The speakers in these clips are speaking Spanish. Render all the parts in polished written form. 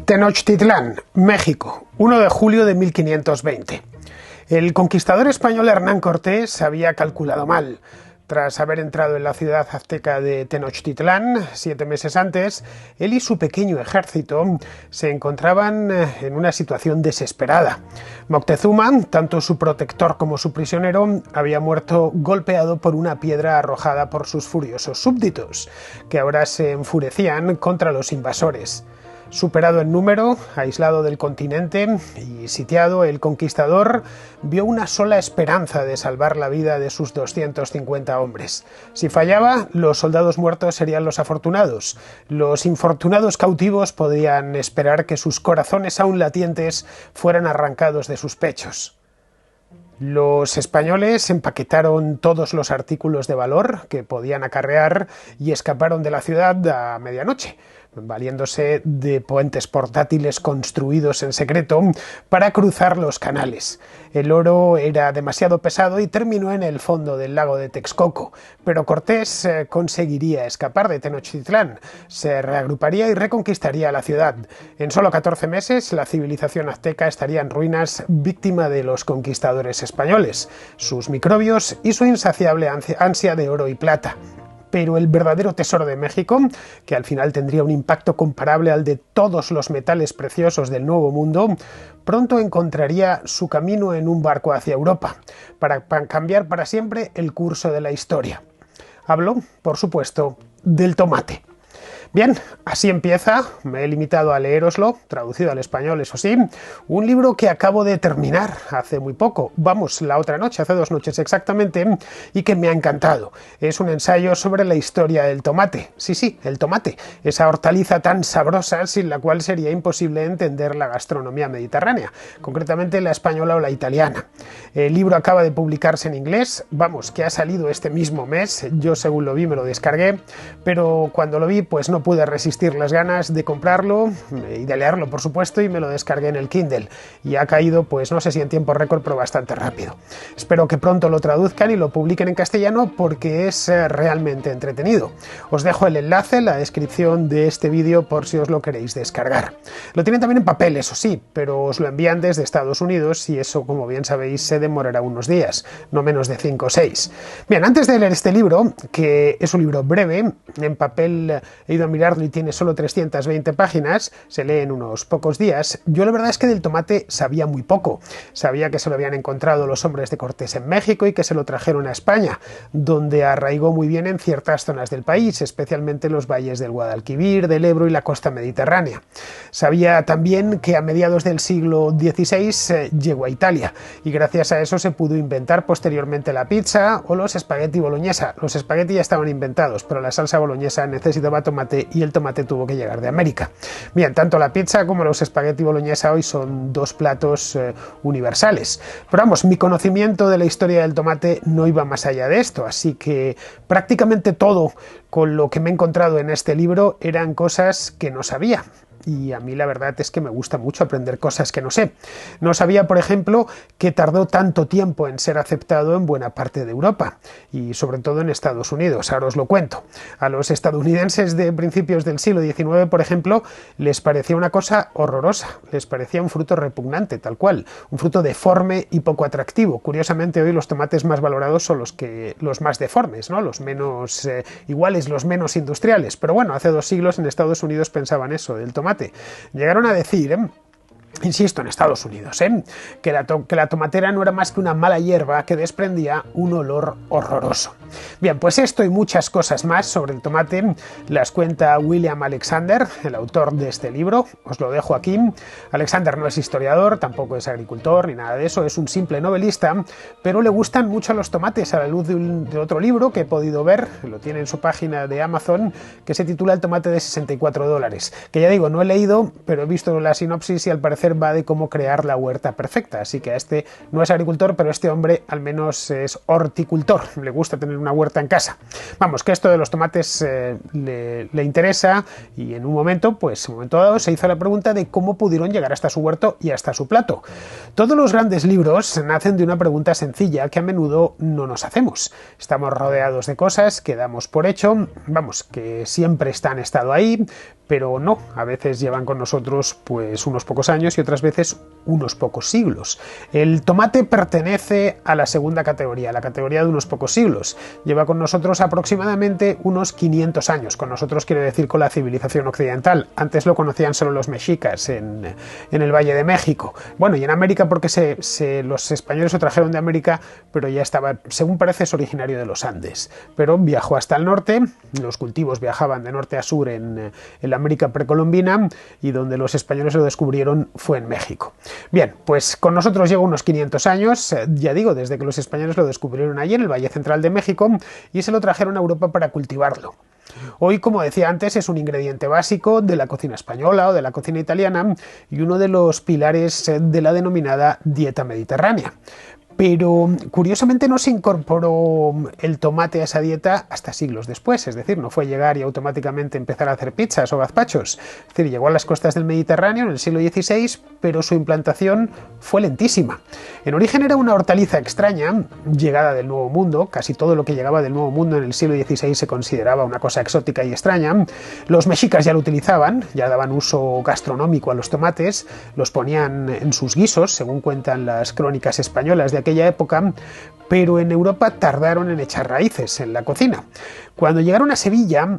Tenochtitlán, México, 1 de julio de 1520. El conquistador español Hernán Cortés había calculado mal. Tras haber entrado en la ciudad azteca de Tenochtitlán 7 meses antes, él y su pequeño ejército se encontraban en una situación desesperada. Moctezuma, tanto su protector como su prisionero, había muerto golpeado por una piedra arrojada por sus furiosos súbditos, que ahora se enfurecían contra los invasores. Superado en número, aislado del continente y sitiado, el conquistador vio una sola esperanza de salvar la vida de sus 250 hombres. Si fallaba, los soldados muertos serían los afortunados. Los infortunados cautivos podían esperar que sus corazones aún latientes fueran arrancados de sus pechos. Los españoles empaquetaron todos los artículos de valor que podían acarrear y escaparon de la ciudad a medianoche, valiéndose de puentes portátiles construidos en secreto para cruzar los canales. El oro era demasiado pesado y terminó en el fondo del lago de Texcoco, pero Cortés conseguiría escapar de Tenochtitlán, se reagruparía y reconquistaría la ciudad. En solo 14 meses, la civilización azteca estaría en ruinas, víctima de los conquistadores españoles, sus microbios y su insaciable ansia de oro y plata. Pero el verdadero tesoro de México, que al final tendría un impacto comparable al de todos los metales preciosos del Nuevo Mundo, pronto encontraría su camino en un barco hacia Europa, para cambiar para siempre el curso de la historia. Hablo, por supuesto, del tomate. Bien, así empieza, me he limitado a leéroslo, traducido al español eso sí, un libro que acabo de terminar hace muy poco, la otra noche, hace 2 noches exactamente, y que me ha encantado. Es un ensayo sobre la historia del tomate, sí, el tomate, esa hortaliza tan sabrosa sin la cual sería imposible entender la gastronomía mediterránea, concretamente la española o la italiana. El libro acaba de publicarse en inglés, que ha salido este mismo mes, yo según lo vi me lo descargué, pero cuando lo vi pues no pude resistir las ganas de comprarlo y de leerlo, por supuesto, y me lo descargué en el Kindle. Y ha caído, pues no sé si en tiempo récord, pero bastante rápido. Espero que pronto lo traduzcan y lo publiquen en castellano porque es realmente entretenido. Os dejo el enlace en la descripción de este vídeo por si os lo queréis descargar. Lo tienen también en papel, eso sí, pero os lo envían desde Estados Unidos y eso, como bien sabéis, se demorará unos días, no menos de 5 o 6. Bien, antes de leer este libro, que es un libro breve, en papel he ido a mirarlo y tiene solo 320 páginas, se lee en unos pocos días. Yo la verdad es que del tomate sabía muy poco. Sabía que se lo habían encontrado los hombres de Cortés en México y que se lo trajeron a España, donde arraigó muy bien en ciertas zonas del país, especialmente los valles del Guadalquivir, del Ebro y la costa mediterránea. Sabía también que a mediados del siglo XVI llegó a Italia y gracias a eso se pudo inventar posteriormente la pizza o los espagueti boloñesa. Los espagueti ya estaban inventados, pero la salsa boloñesa necesitaba tomate y el tomate tuvo que llegar de América. Bien, tanto la pizza como los espagueti boloñesa hoy son 2 platos universales. Pero mi conocimiento de la historia del tomate no iba más allá de esto, así que prácticamente todo con lo que me he encontrado en este libro eran cosas que no sabía. Y a mí la verdad es que me gusta mucho aprender cosas que no sé. No sabía, por ejemplo, que tardó tanto tiempo en ser aceptado en buena parte de Europa y sobre todo en Estados Unidos. Ahora os lo cuento. A los estadounidenses de principios del siglo XIX, por ejemplo, les parecía una cosa horrorosa. Les parecía un fruto repugnante, tal cual. Un fruto deforme y poco atractivo. Curiosamente, hoy los tomates más valorados son los más deformes, ¿no? Los menos iguales, los menos industriales. Pero bueno, hace 2 siglos en Estados Unidos pensaban eso del tomate. Llegaron a decir, insisto, en Estados Unidos, que la tomatera no era más que una mala hierba que desprendía un olor horroroso. Bien, pues esto y muchas cosas más sobre el tomate las cuenta William Alexander, el autor de este libro. Os lo dejo aquí. Alexander no es historiador, tampoco es agricultor ni nada de eso, es un simple novelista, pero le gustan mucho los tomates a la luz de otro libro que he podido ver, lo tiene en su página de Amazon, que se titula El tomate de $64, que ya digo, no he leído, pero he visto la sinopsis y al parecer va de cómo crear la huerta perfecta, así que este no es agricultor, pero este hombre al menos es horticultor, le gusta tener una huerta en casa. Que esto de los tomates le interesa y en un momento dado se hizo la pregunta de cómo pudieron llegar hasta su huerto y hasta su plato. Todos los grandes libros nacen de una pregunta sencilla que a menudo no nos hacemos. Estamos rodeados de cosas que damos por hecho, que siempre han estado ahí, pero no, a veces llevan con nosotros pues unos pocos años y otras veces unos pocos siglos. El tomate pertenece a la segunda categoría, la categoría de unos pocos siglos. Lleva con nosotros aproximadamente unos 500 años. Con nosotros quiere decir con la civilización occidental. Antes lo conocían solo los mexicas en el Valle de México. Bueno, y en América porque los españoles lo trajeron de América, pero ya estaba, según parece, es originario de los Andes. Pero viajó hasta el norte, los cultivos viajaban de norte a sur en la América precolombina, y donde los españoles lo descubrieron fue en México. Bien, pues con nosotros lleva unos 500 años, ya digo, desde que los españoles lo descubrieron allí en el Valle Central de México y se lo trajeron a Europa para cultivarlo. Hoy, como decía antes, es un ingrediente básico de la cocina española o de la cocina italiana y uno de los pilares de la denominada dieta mediterránea. Pero curiosamente no se incorporó el tomate a esa dieta hasta siglos después, es decir, no fue llegar y automáticamente empezar a hacer pizzas o gazpachos. Es decir, llegó a las costas del Mediterráneo en el siglo XVI, pero su implantación fue lentísima. En origen era una hortaliza extraña, llegada del Nuevo Mundo. Casi todo lo que llegaba del Nuevo Mundo en el siglo XVI se consideraba una cosa exótica y extraña. Los mexicas ya lo utilizaban, ya daban uso gastronómico a los tomates, los ponían en sus guisos, según cuentan las crónicas españolas de aquella época, pero en Europa tardaron en echar raíces en la cocina. Cuando llegaron a Sevilla,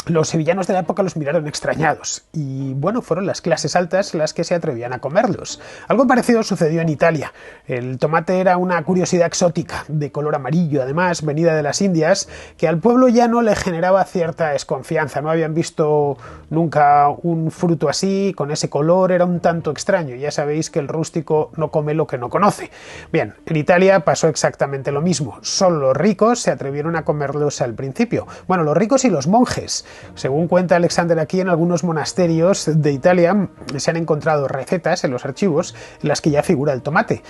los sevillanos de la época los miraron extrañados y, bueno, fueron las clases altas las que se atrevían a comerlos. Algo parecido sucedió en Italia. El tomate era una curiosidad exótica, de color amarillo, además, venida de las Indias, que al pueblo llano le generaba cierta desconfianza. No habían visto nunca un fruto así, con ese color, era un tanto extraño. Ya sabéis que el rústico no come lo que no conoce. Bien, en Italia pasó exactamente lo mismo. Solo los ricos se atrevieron a comerlos al principio. Bueno, los ricos y los monjes. Según cuenta Alexander aquí, en algunos monasterios de Italia se han encontrado recetas en los archivos en las que ya figura el tomate.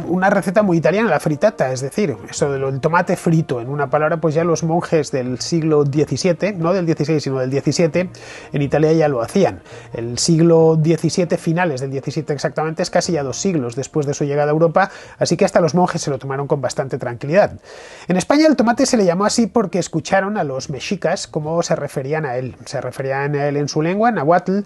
Una receta muy italiana, la frittata, es decir, eso del tomate frito. En una palabra, pues ya los monjes del siglo XVII, no del XVI, sino del XVII, en Italia ya lo hacían. El siglo XVII, finales del XVII exactamente, es casi ya 2 siglos después de su llegada a Europa, así que hasta los monjes se lo tomaron con bastante tranquilidad. En España el tomate se le llamó así porque escucharon a los mexicas cómo se referían a él. Se referían a él en su lengua, náhuatl,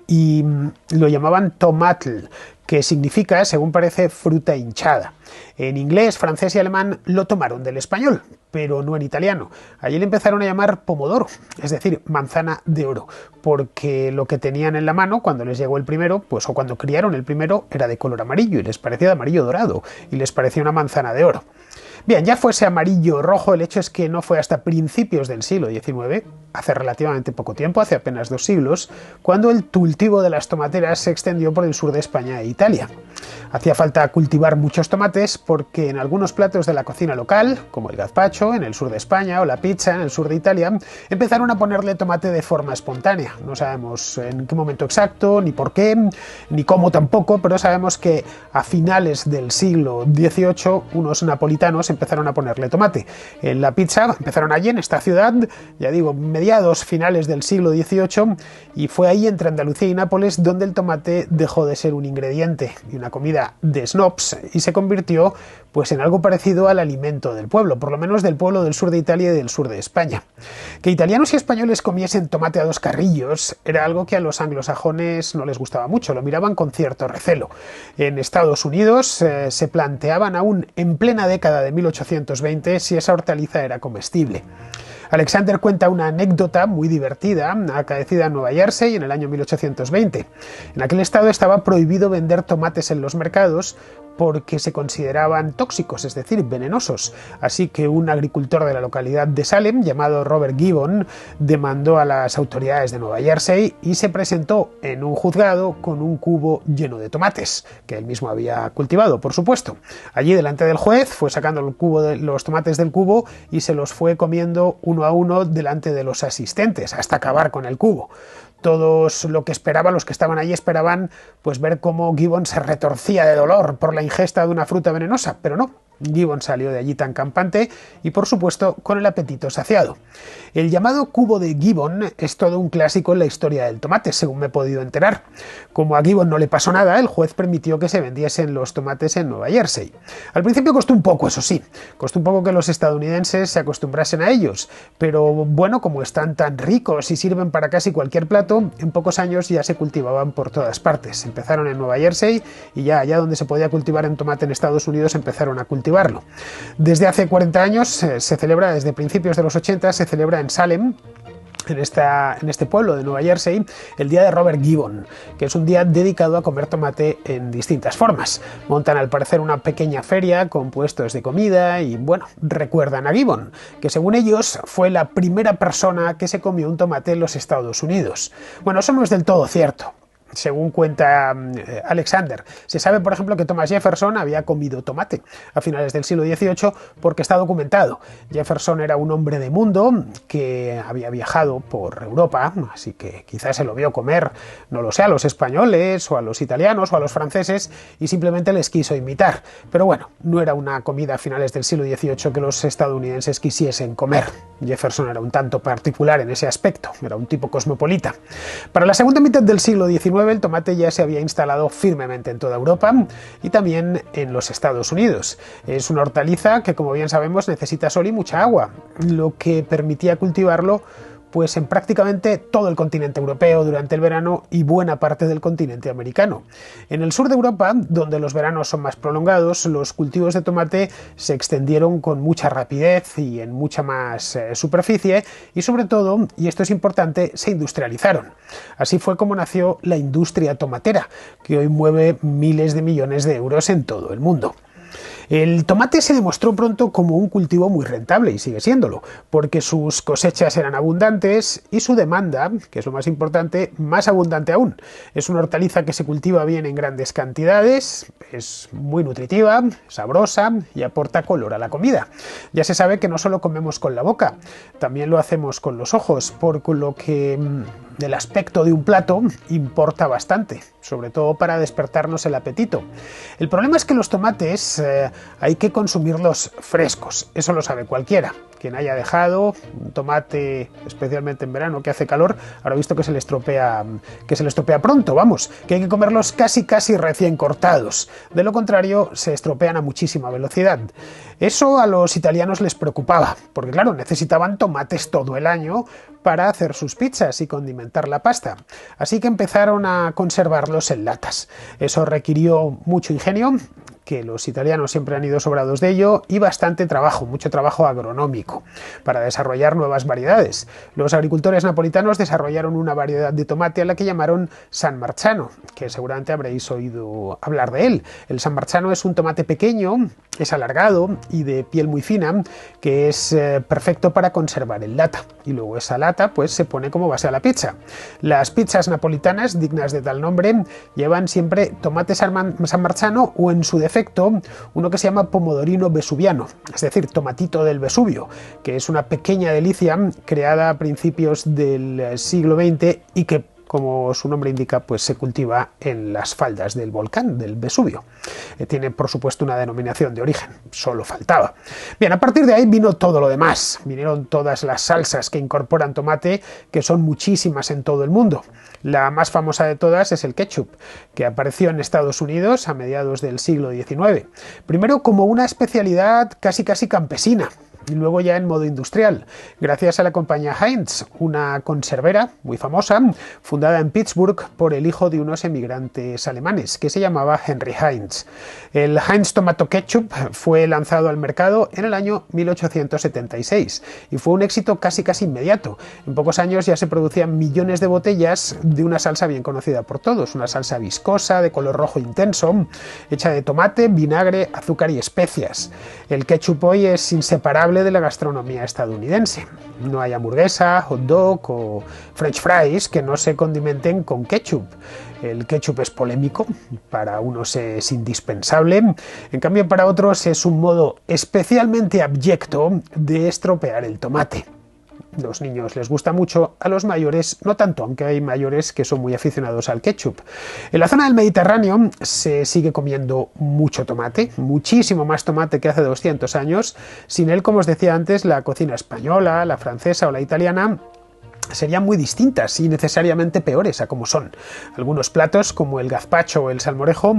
y lo llamaban tomatl, que significa, según parece, fruta hinchada. En inglés, francés y alemán lo tomaron del español, pero no en italiano. Allí le empezaron a llamar pomodoro, es decir, manzana de oro, porque lo que tenían en la mano cuando les llegó el primero, pues o cuando criaron el primero, era de color amarillo y les parecía de amarillo dorado y les parecía una manzana de oro. Bien, ya fuese amarillo o rojo, el hecho es que no fue hasta principios del siglo XIX, hace relativamente poco tiempo, hace apenas 2 siglos, cuando el cultivo de las tomateras se extendió por el sur de España e Italia. Hacía falta cultivar muchos tomates porque en algunos platos de la cocina local, como el gazpacho en el sur de España o la pizza en el sur de Italia, empezaron a ponerle tomate de forma espontánea. No sabemos en qué momento exacto, ni por qué, ni cómo tampoco, pero sabemos que a finales del siglo XVIII unos napolitanos empezaron a ponerle tomate. En la pizza empezaron allí en esta ciudad, ya digo, mediados, finales del siglo XVIII, y fue ahí entre Andalucía y Nápoles donde el tomate dejó de ser un ingrediente y una comida de snobs y se convirtió pues en algo parecido al alimento del pueblo, por lo menos del pueblo del sur de Italia y del sur de España. Que italianos y españoles comiesen tomate a 2 carrillos era algo que a los anglosajones no les gustaba mucho, lo miraban con cierto recelo. En Estados Unidos se planteaban aún en plena década de 1820 si esa hortaliza era comestible. Alexander cuenta una anécdota muy divertida acaecida en Nueva Jersey en el año 1820. En aquel estado estaba prohibido vender tomates en los mercados porque se consideraban tóxicos, es decir, venenosos. Así que un agricultor de la localidad de Salem, llamado Robert Gibbon, demandó a las autoridades de Nueva Jersey y se presentó en un juzgado con un cubo lleno de tomates, que él mismo había cultivado, por supuesto. Allí, delante del juez, fue sacando los tomates del cubo y se los fue comiendo uno a uno delante de los asistentes, hasta acabar con el cubo. Todos lo que esperaban, los que estaban allí esperaban pues ver cómo Gibbon se retorcía de dolor por la ingesta de una fruta venenosa, pero no Gibbon salió de allí tan campante y, por supuesto, con el apetito saciado. El llamado cubo de Gibbon es todo un clásico en la historia del tomate, según me he podido enterar. Como a Gibbon no le pasó nada, el juez permitió que se vendiesen los tomates en Nueva Jersey. Al principio costó un poco, eso sí, costó un poco que los estadounidenses se acostumbrasen a ellos, pero bueno, como están tan ricos y sirven para casi cualquier plato, en pocos años ya se cultivaban por todas partes. Empezaron en Nueva Jersey y ya allá donde se podía cultivar en tomate en Estados Unidos empezaron a cultivarlo. Desde hace 40 años se celebra, desde principios de los 80, se celebra en Salem, en este pueblo de Nueva Jersey, el día de Robert Gibbon, que es un día dedicado a comer tomate en distintas formas. Montan al parecer una pequeña feria con puestos de comida y, bueno, recuerdan a Gibbon, que según ellos fue la primera persona que se comió un tomate en los Estados Unidos. Bueno, eso no es del todo cierto. Según cuenta Alexander, se sabe, por ejemplo, que Thomas Jefferson había comido tomate a finales del siglo XVIII porque está documentado. Jefferson era un hombre de mundo que había viajado por Europa, así que quizás se lo vio comer, no lo sé, a los españoles o a los italianos o a los franceses y simplemente les quiso imitar. Pero bueno, no era una comida a finales del siglo XVIII que los estadounidenses quisiesen comer. Jefferson era un tanto particular en ese aspecto, era un tipo cosmopolita. Para la segunda mitad del siglo XIX el tomate ya se había instalado firmemente en toda Europa y también en los Estados Unidos. Es una hortaliza que, como bien sabemos, necesita sol y mucha agua, lo que permitía cultivarlo pues en prácticamente todo el continente europeo durante el verano y buena parte del continente americano. En el sur de Europa, donde los veranos son más prolongados, los cultivos de tomate se extendieron con mucha rapidez y en mucha más superficie y, sobre todo, y esto es importante, se industrializaron. Así fue como nació la industria tomatera, que hoy mueve miles de millones de euros en todo el mundo. El tomate se demostró pronto como un cultivo muy rentable y sigue siéndolo, porque sus cosechas eran abundantes y su demanda, que es lo más importante, más abundante aún. Es una hortaliza que se cultiva bien en grandes cantidades, es muy nutritiva, sabrosa y aporta color a la comida. Ya se sabe que no solo comemos con la boca, también lo hacemos con los ojos, por lo que el aspecto de un plato importa bastante, sobre todo para despertarnos el apetito. El problema es que los tomates hay que consumirlos frescos, eso lo sabe cualquiera. Quien haya dejado un tomate, especialmente en verano que hace calor, habrá visto que se le estropea pronto, vamos, que hay que comerlos casi recién cortados. De lo contrario, se estropean a muchísima velocidad. Eso a los italianos les preocupaba, porque claro, necesitaban tomates todo el año para hacer sus pizzas y condimentar la pasta. Así que empezaron a conservarlos en latas. Eso requirió mucho ingenio, que los italianos siempre han ido sobrados de ello, y bastante trabajo, mucho trabajo agronómico, para desarrollar nuevas variedades. Los agricultores napolitanos desarrollaron una variedad de tomate a la que llamaron San Marzano, que seguramente habréis oído hablar de él. El San Marzano es un tomate pequeño, es alargado y de piel muy fina, que es perfecto para conservar en lata, y luego esa lata pues se pone como base a la pizza. Las pizzas napolitanas, dignas de tal nombre, llevan siempre tomate San Marzano o, en su defecto, uno que se llama pomodorino vesuviano, es decir, tomatito del Vesubio, que es una pequeña delicia creada a principios del siglo XX y que, como su nombre indica, pues se cultiva en las faldas del volcán del Vesubio. Tiene, por supuesto, una denominación de origen, solo faltaba. Bien, a partir de ahí vino todo lo demás. Vinieron todas las salsas que incorporan tomate, que son muchísimas en todo el mundo. La más famosa de todas es el ketchup, que apareció en Estados Unidos a mediados del siglo XIX. Primero como una especialidad casi campesina, y luego ya en modo industrial, gracias a la compañía Heinz, una conservera muy famosa, fundada en Pittsburgh por el hijo de unos emigrantes alemanes, que se llamaba Henry Heinz. El Heinz Tomato Ketchup fue lanzado al mercado en el año 1876 y fue un éxito casi inmediato. En pocos años ya se producían millones de botellas de una salsa bien conocida por todos, una salsa viscosa, de color rojo intenso, hecha de tomate, vinagre, azúcar y especias. El ketchup hoy es inseparable de la gastronomía estadounidense. No hay hamburguesa, hot dog o french fries que no se condimenten con ketchup. El ketchup es polémico, para unos es indispensable, en cambio para otros es un modo especialmente abyecto de estropear el tomate. Los niños les gusta mucho, a los mayores no tanto, aunque hay mayores que son muy aficionados al ketchup. En la zona del Mediterráneo se sigue comiendo mucho tomate, muchísimo más tomate que hace 200 años. Sin él, como os decía antes, la cocina española, la francesa o la italiana serían muy distintas y necesariamente peores a como son. Algunos platos, como el gazpacho o el salmorejo,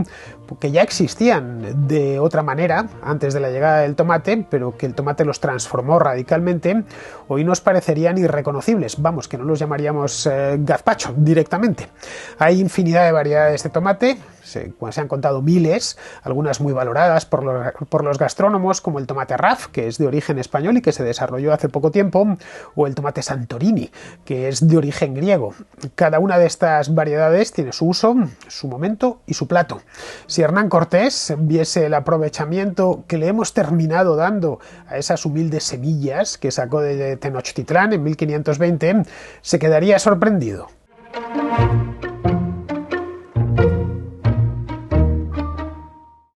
que ya existían de otra manera antes de la llegada del tomate, pero que el tomate los transformó radicalmente, hoy nos parecerían irreconocibles. Vamos, que no los llamaríamos gazpacho directamente. Hay infinidad de variedades de tomate, se han contado miles, algunas muy valoradas por los gastrónomos, como el tomate Raf, que es de origen español y que se desarrolló hace poco tiempo, o el tomate Santorini, que es de origen griego. Cada una de estas variedades tiene su uso, su momento y su plato. Si Hernán Cortés viese el aprovechamiento que le hemos terminado dando a esas humildes semillas que sacó de Tenochtitlán en 1520, se quedaría sorprendido.